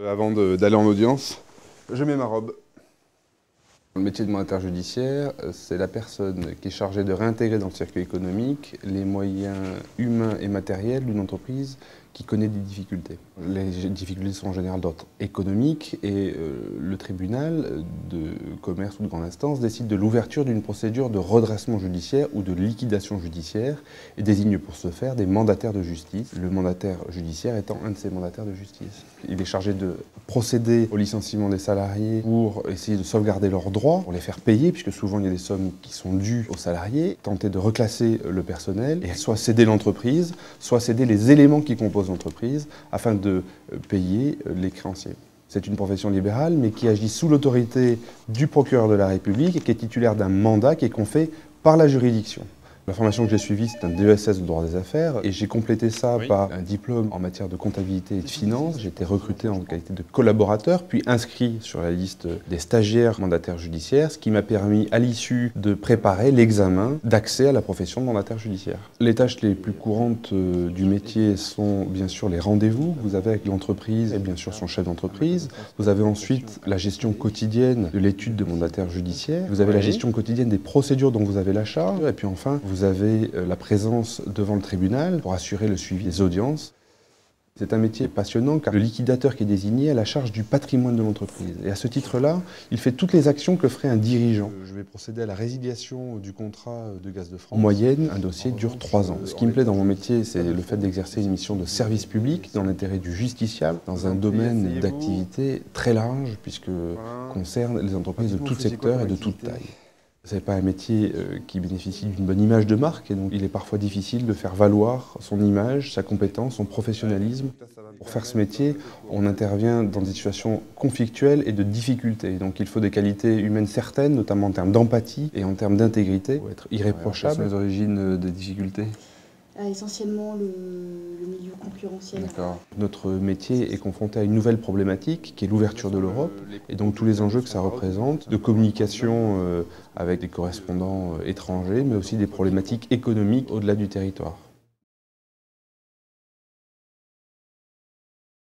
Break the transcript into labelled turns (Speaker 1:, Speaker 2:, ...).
Speaker 1: Avant d'aller en audience, je mets ma robe.
Speaker 2: Le métier de mandataire judiciaire, c'est la personne qui est chargée de réintégrer dans le circuit économique les moyens humains et matériels d'une entreprise qui connaît des difficultés. Les difficultés sont en général d'ordre économique et le tribunal de commerce ou de grande instance décide de l'ouverture d'une procédure de redressement judiciaire ou de liquidation judiciaire et désigne pour ce faire des mandataires de justice, le mandataire judiciaire étant un de ces mandataires de justice. Il est chargé de procéder au licenciement des salariés pour essayer de sauvegarder leurs droits, pour les faire payer, puisque souvent il y a des sommes qui sont dues aux salariés, tenter de reclasser le personnel et soit céder l'entreprise, soit céder les éléments qui composent l'entreprise afin de payer les créanciers. C'est une profession libérale, mais qui agit sous l'autorité du procureur de la République et qui est titulaire d'un mandat qui est conféré par la juridiction. La formation que j'ai suivie, c'est un DESS de droit des affaires et j'ai complété ça par un diplôme en matière de comptabilité et de finance. J'ai été recruté en qualité de collaborateur, puis inscrit sur la liste des stagiaires mandataires judiciaires, ce qui m'a permis à l'issue de préparer l'examen d'accès à la profession de mandataire judiciaire. Les tâches les plus courantes du métier sont bien sûr les rendez-vous que vous avez avec l'entreprise et bien sûr son chef d'entreprise. Vous avez ensuite la gestion quotidienne de l'étude de mandataire judiciaire. Vous avez la gestion quotidienne des procédures dont vous avez la charge. Et puis enfin, vous avez la présence devant le tribunal pour assurer le suivi des audiences. C'est un métier passionnant car le liquidateur qui est désigné a la charge du patrimoine de l'entreprise. Et à ce titre-là, il fait toutes les actions que ferait un dirigeant. Je vais procéder à la résiliation du contrat de Gaz de France. En moyenne, un dossier dure 3 ans. Ce qui me plaît dans mon métier, c'est le fait d'exercer une mission de service public dans l'intérêt du justiciable, dans un domaine d'activité très large puisque concerne les entreprises de tout secteur et de toute taille. Ce n'est pas un métier qui bénéficie d'une bonne image de marque et donc il est parfois difficile de faire valoir son image, sa compétence, son professionnalisme. Pour faire ce métier, on intervient dans des situations conflictuelles et de difficultés. Donc il faut des qualités humaines certaines, notamment en termes d'empathie et en termes d'intégrité, pour être irréprochable. Quelles sont les origines des difficultés ?
Speaker 3: Essentiellement le milieu concurrentiel.
Speaker 2: D'accord. Notre métier est confronté à une nouvelle problématique qui est l'ouverture de l'Europe et donc tous les enjeux que ça représente, de communication avec des correspondants étrangers, mais aussi des problématiques économiques au-delà du territoire.